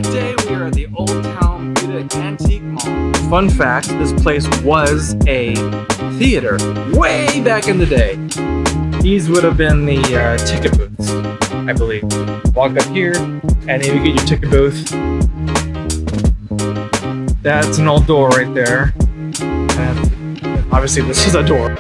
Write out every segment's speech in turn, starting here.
Today we are at the Old Town Buda Antique Mall. Fun fact, this place was a theater way back in the day. These would have been the ticket booths, I believe. Walk up here and then you get your ticket booth. That's an old door right there. And obviously this is a door.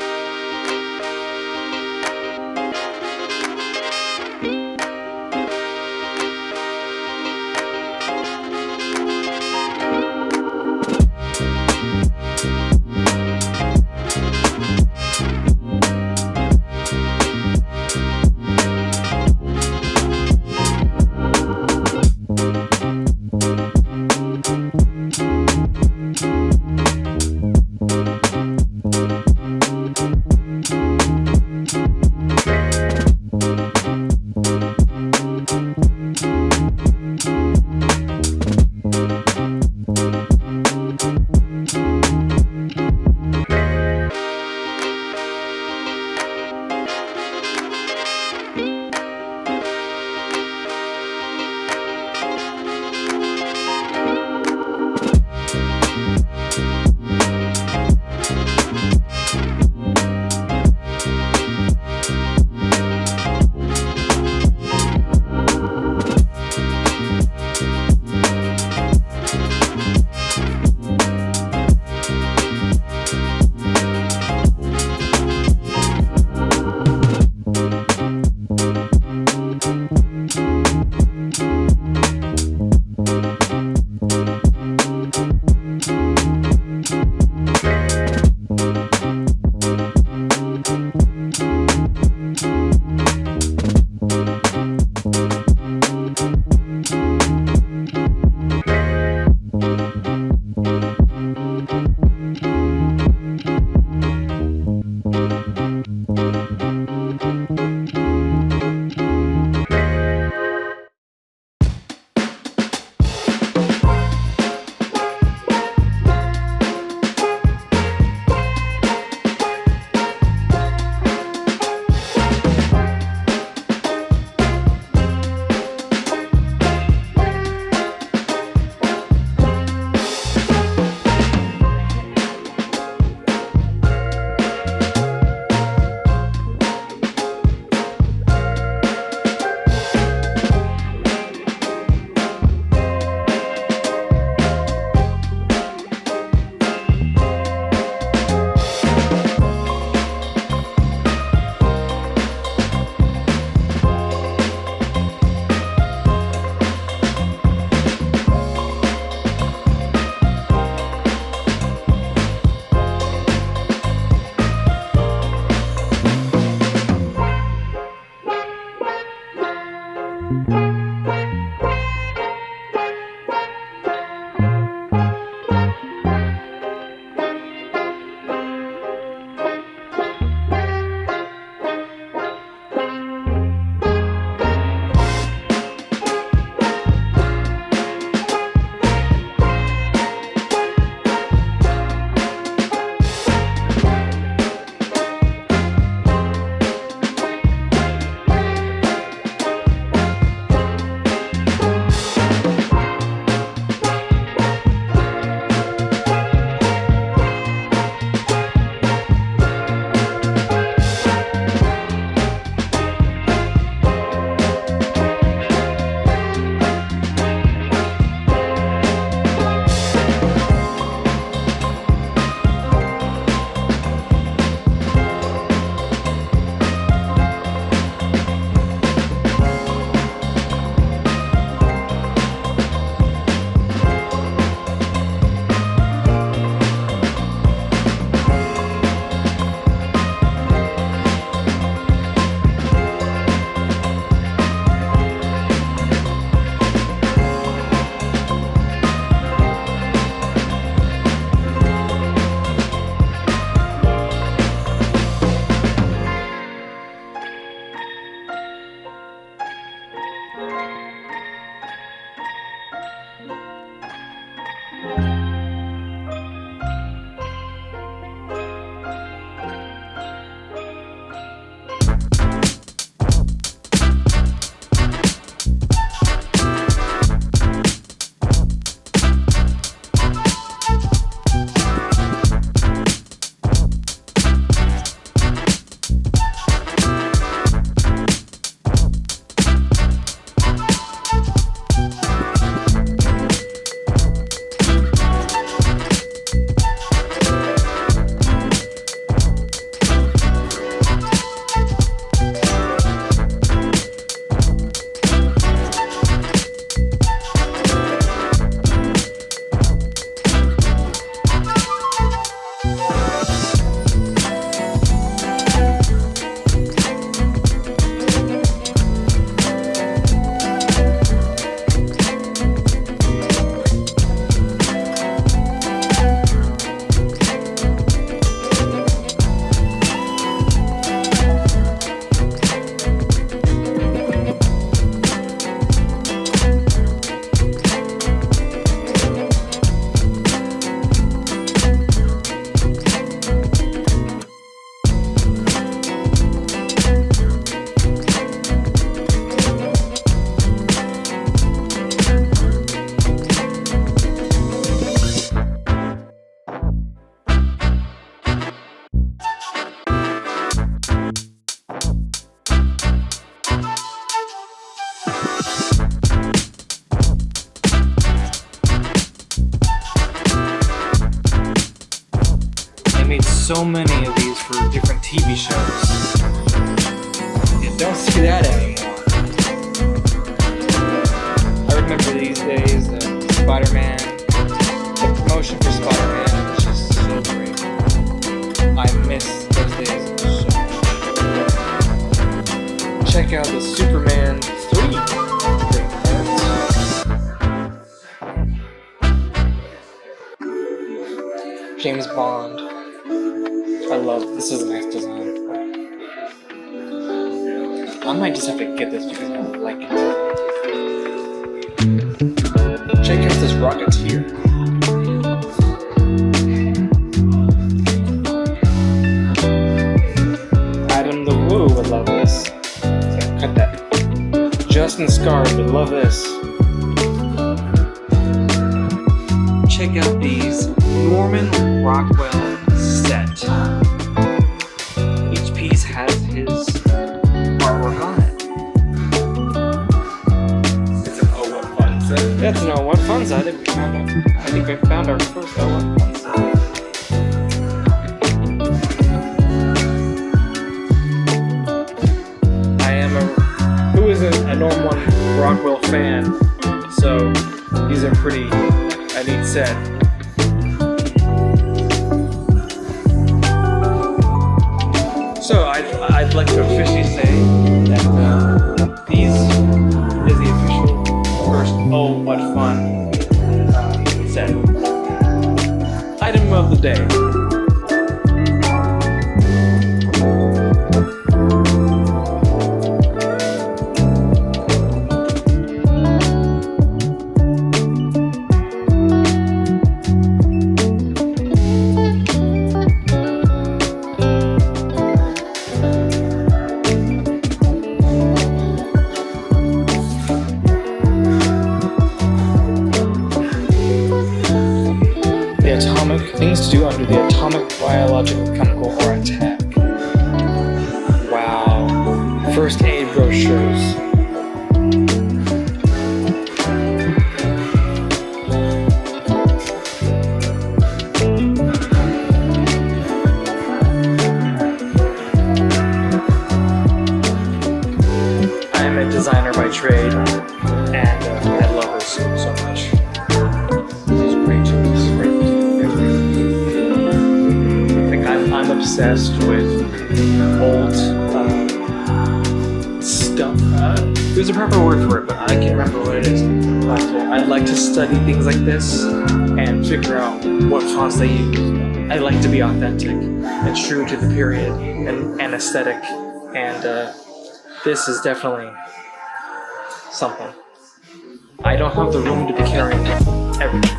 so many of these for different TV shows. You don't see that anymore. I remember these days, Spider-Man, the promotion for Spider-Man was just so great. I miss those days so much. Check out the Superman 3 great cards. James Bond. I love this. Is a nice design. I might just have to get this because I like it. Check out this Rocketeer. Adam the Woo would love this. So cut that. Justin Scar would love this. Check out these Norman Rockwell set. Each piece has his artwork on it. It's an Oh What Fun set. That's an Oh What Fun set. I think we found our first Oh What Fun set. Who isn't a Norman Rockwell fan? So these are pretty a neat set. So I'd like to officially say that these is the official first Oh What Fun set. Item of the day. Things to do under the atomic, biological, chemical, or attack. Wow. First aid brochures. I am a designer by trade, and I love this so much. It's great. I'm obsessed with old stuff. There's a proper word for it, but I can't remember what it is. I'd like to study things like this and figure out what fonts they use. I like to be authentic and true to the period and aesthetic, and this is definitely something. I don't have the room to be carrying everything.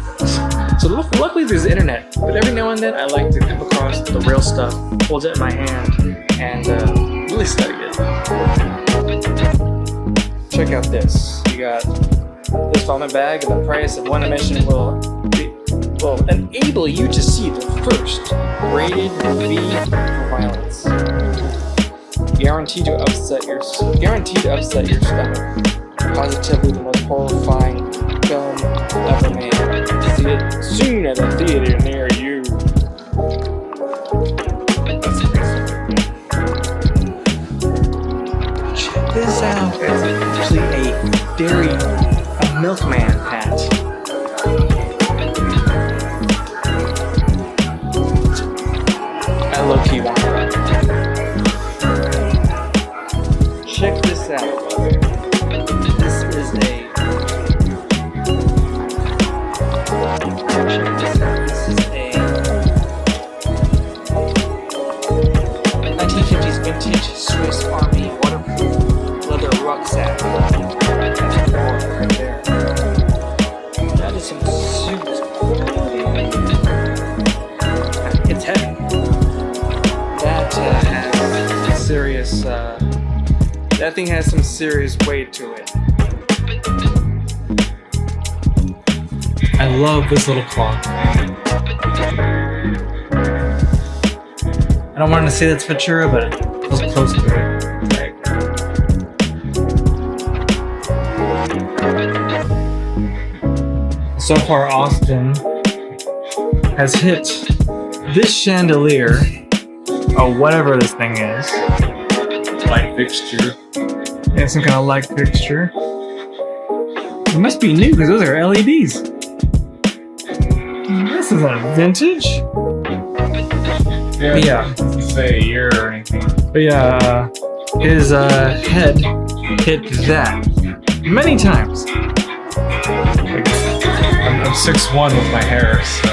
So luckily there's the internet, but every now and then I like to come across the real stuff, hold it in my hand, and really study it. Check out this. You got this vomit bag, and the price of one admission will enable you to see the first rated V for violence. Guaranteed to upset your stomach. Positively the most horrifying film ever made. See it soon at a theater near you. Check this out. It's actually a milkman hat. I low-key want that. Check this out. This is a This is a 1950s vintage Swiss Army waterproof leather rucksack. That's right there. That is some serious quality. It's heavy. That has serious. That thing has some serious weight to it. I love this little clock. I don't want to say that's Futura, but it was close to it. So far, Austin has hit this chandelier Oh, whatever this thing is. Light fixture. Yeah, some kind of light fixture. It must be new because those are LEDs. This isn't vintage. Yeah. Doesn't say a year or anything. But yeah, his head hit that many times. I'm 6'1" with my hair, so.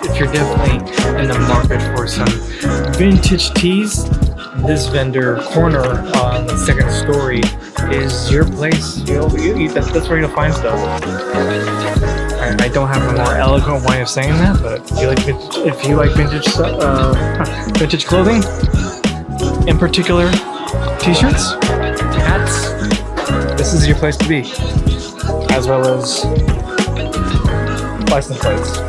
If you're definitely in the market for some vintage teas, this vendor corner on the second story is your place. That's where you'll find stuff. I don't have a more eloquent way of saying that, but if you like vintage stuff, vintage clothing, in particular, t-shirts, hats, this is your place to be, as well as license plates.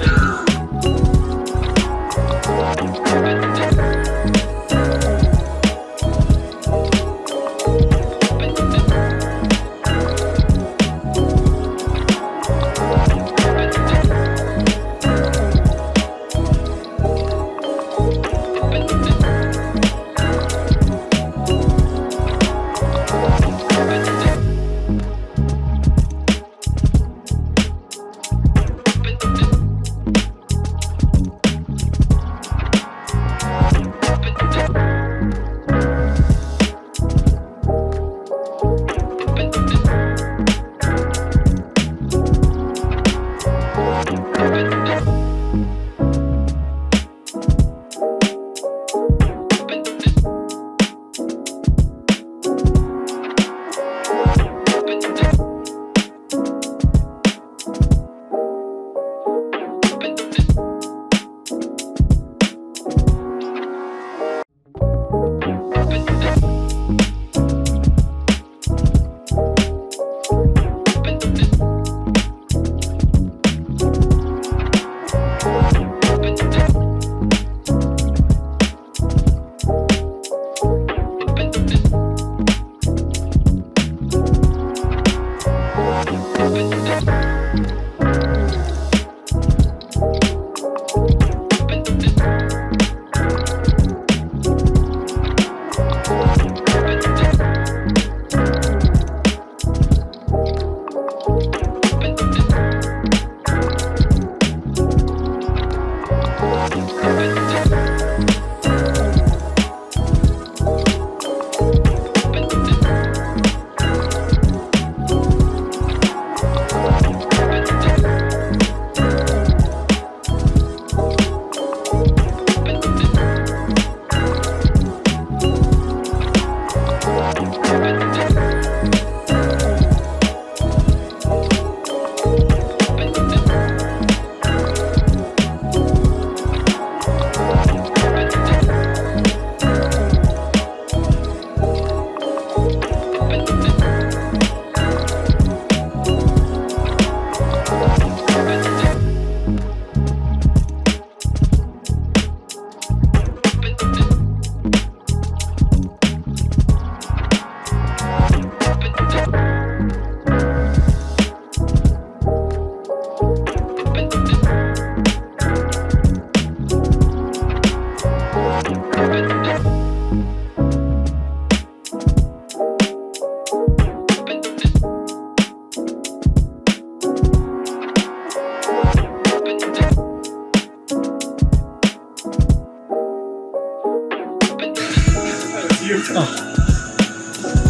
Oh.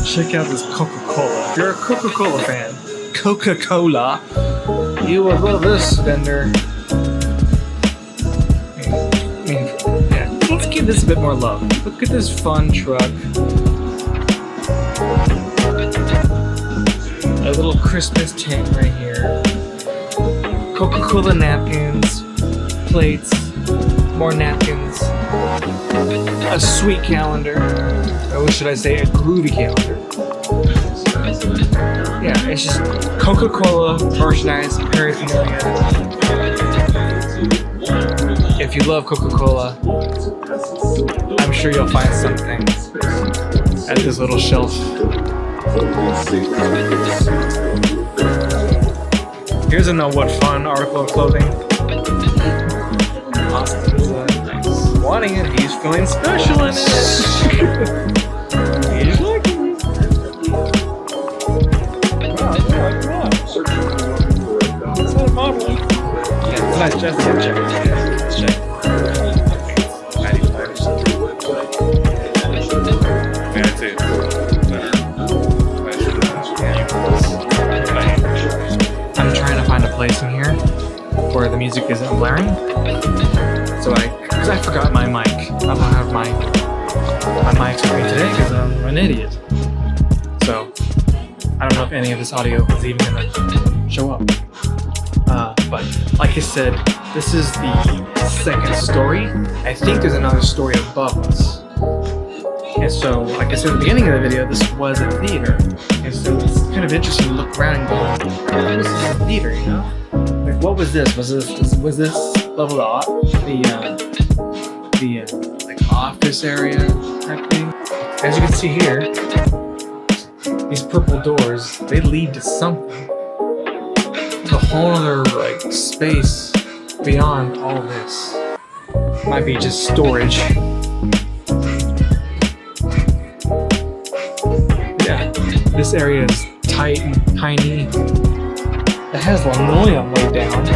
Check out this Coca-Cola. If you're a Coca-Cola fan, Coca-Cola, you will love this vendor. Yeah, let's give this a bit more love. Look at this fun truck. A little Christmas tent right here. Coca-Cola napkins, plates, more napkins, a sweet calendar. Or should I say a groovy calendar? Yeah, it's just Coca-Cola merchandise, paraphernalia. If you love Coca-Cola, I'm sure you'll find something at this little shelf. Here's a know what fun article of clothing. Austin's wanting it. He's feeling special in it. He's liking it. Wow, I like that. It's not a model. Yeah, it's nice. Just check. Let's check. I'm trying to find a place in here where the music isn't blaring. So because I forgot my mic. I don't have my mics with me today because I'm an idiot. So I don't know if any of this audio is even gonna show up. But like I said, this is the second story. I think there's another story above us. And so, like I said at the beginning of the video, this was a theater. And so it's kind of interesting to look around and go, oh, this is a theater, you know? Like, what was this? Was this level of the like office area type thing? As you can see here, these purple doors, they lead to something. There's a whole other like space beyond all this. Might be just storage. Yeah, this area is tight and tiny. It has linoleum laid down,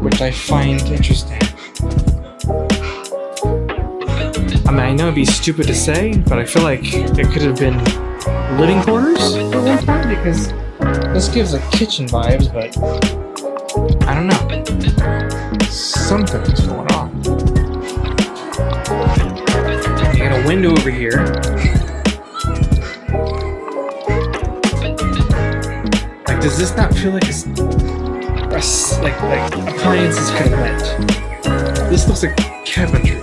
which I find interesting. I mean, I know it'd be stupid to say, but I feel like it could have been living quarters at one point because this gives a kitchen vibes, but I don't know. Something's going on. You got a window over here. Like, does this not feel like like appliances could have went? This looks like cabinetry.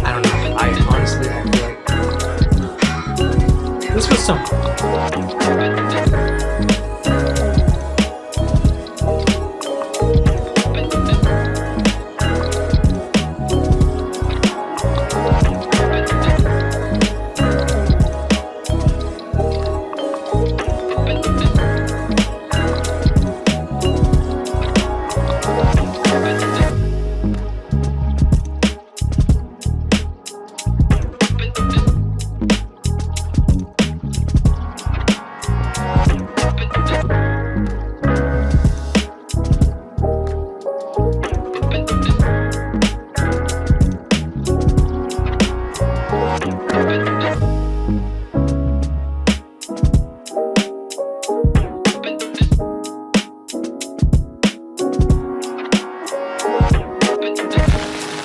I don't know. I honestly feel like this was something.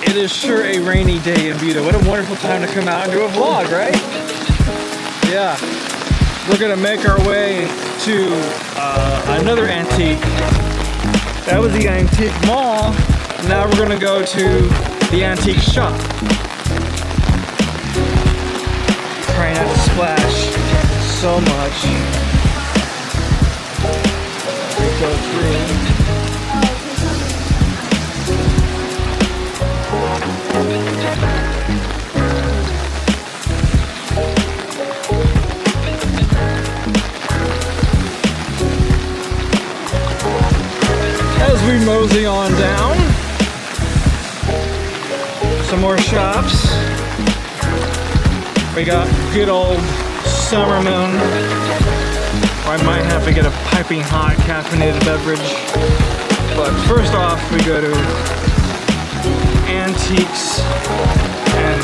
It is sure a rainy day in Buda. What a wonderful time to come out and do a vlog, right? Yeah. We're gonna make our way to another antique. That was the antique mall. Now we're gonna go to the antique shop. Trying not to splash so much. We go through. mosey on down. Some more shops. We got good old Summer Moon. I might have to get a piping hot caffeinated beverage. But first off, we go to Antiques and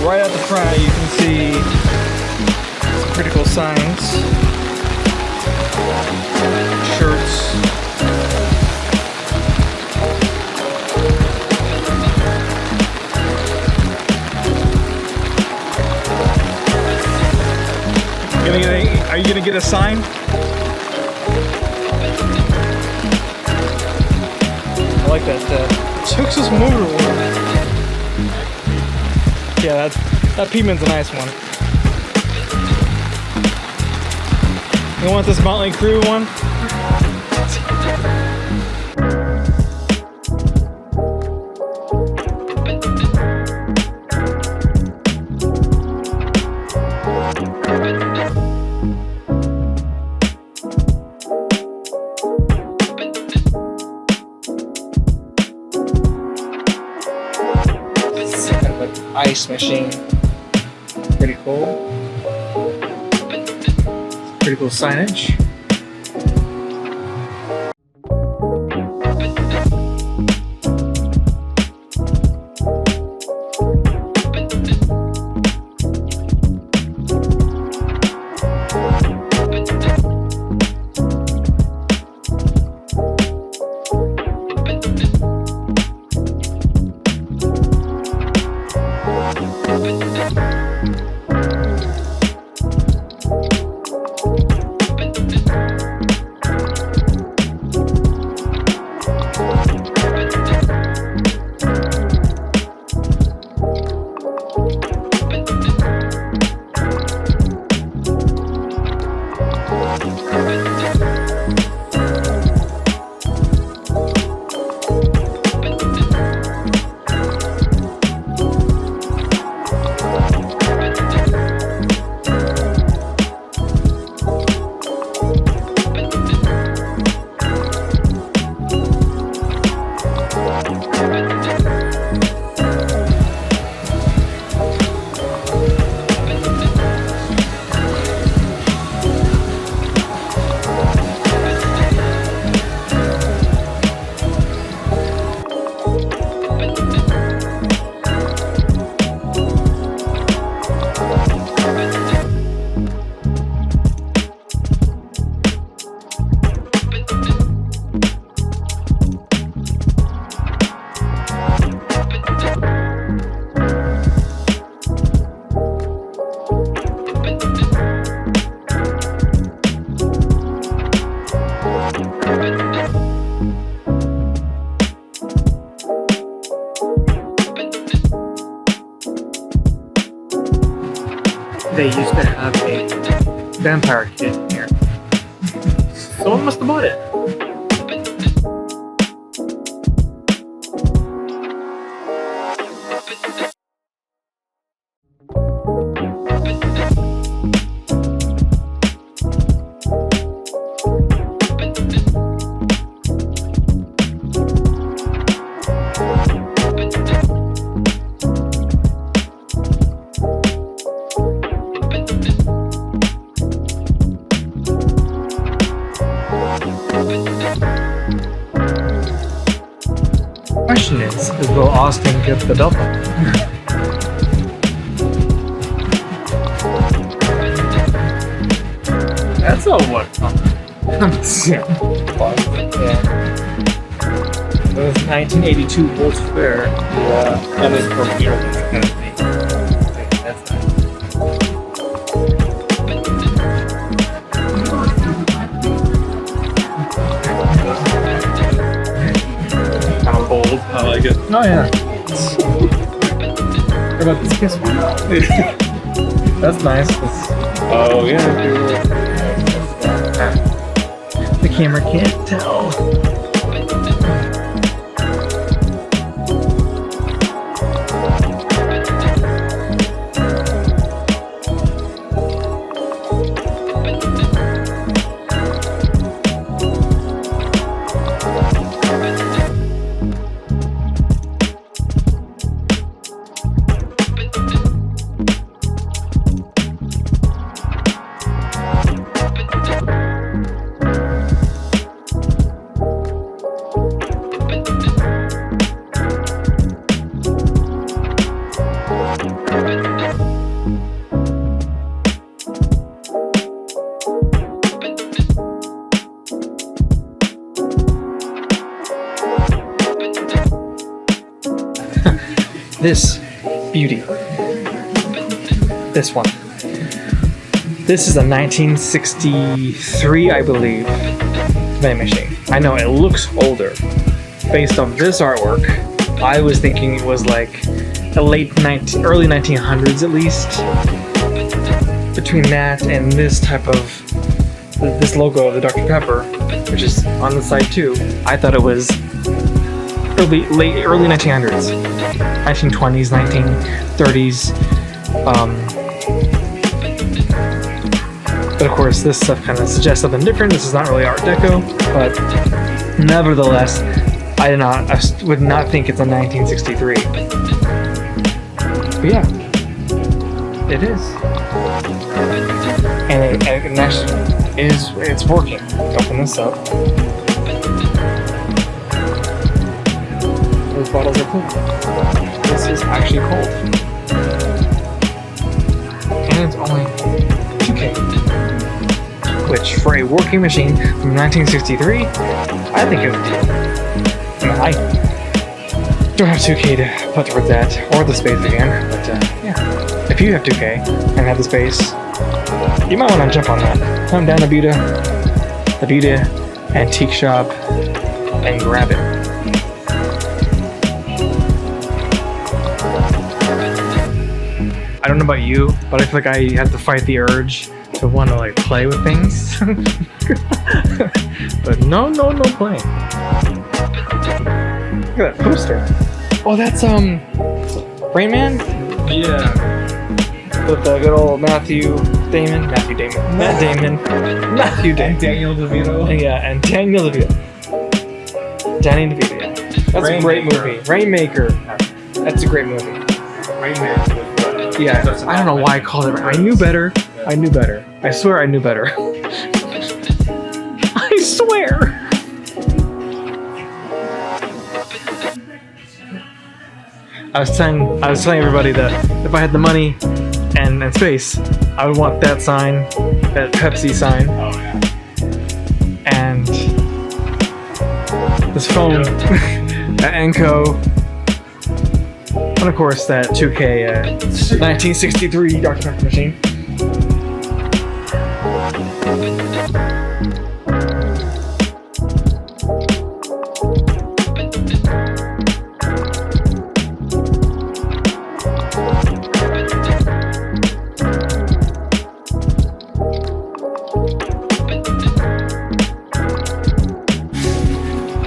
right at the front you can see some pretty cool signs, shirts. Are you gonna get a sign? I like that Texas Motor one. Yeah, that Piedmont's a nice one. You want this Motley Crue one? Ice machine. Pretty cool. Pretty cool signage. They used to have a vampire kit in here. Someone must have bought it. Question is will Austin get the double? That's a what? Yeah. It was 1982 World's Fair. Yeah. That is for Ireland kind of thing. Okay, that's nice. Kind of bold. I like it. Oh yeah. What about this kiss one? That's nice. Oh yeah. The camera can't tell. this beauty. This one. This is a 1963, I believe, vending machine. I know it looks older. Based on this artwork, I was thinking it was like the early 1900s at least. Between that and this type of, this logo of the Dr. Pepper, which is on the side too, I thought it was early 1900s, 1920s, 1930s. But of course, this stuff kind of suggests something different. This is not really Art Deco, but nevertheless, I would not think it's a 1963. But yeah, it is, and it actually it's working. Open this up. Those bottles are cool. This is actually cold, and it's only 2K. Which, for a working machine from 1963, I think is a deal. I mean, I don't have 2K to put towards that, or the space again, but yeah. If you have 2K and have the space, you might want to jump on that. Come down to the Buda Antique Shop, and grab it. I don't know about you, but I feel like I have to fight the urge to want to like play with things. But no playing. Look at that poster. Oh, that's Rain Man? Yeah. With the good old Matt Damon. Daniel DeVito. Yeah, and Daniel DeVito. Danny DeVito, yeah. That's a great movie. Rainmaker. That's a great movie. Rainmaker. Yeah, I don't know why I called it. I knew better. I swear I knew better. I swear. I was telling everybody that if I had the money and space, I would want that sign, that Pepsi sign. Oh yeah. And this phone, that Enco. And of course that 2K 1963 Dr. Pepper machine.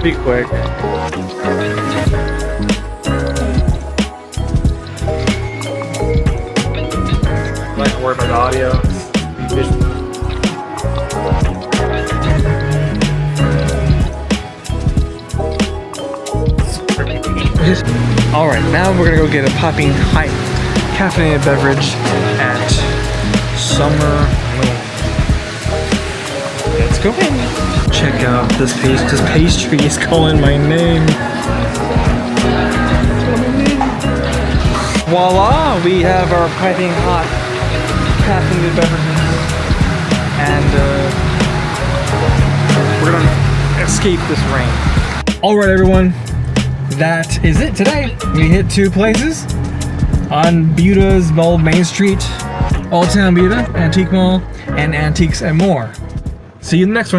Be quick. I'm not worried about the audio. Alright, now we're gonna go get a popping hot caffeinated beverage at Summer Moon. Let's go in. Check out this pastry is calling my name. Voila! We have our piping hot caffeinated beverages, and we're gonna escape this rain. Alright everyone, that is it today. We hit 2 places on Buda's Old Main Street, Old Town Buda, Antique Mall, and Antiques and More. See you in the next one.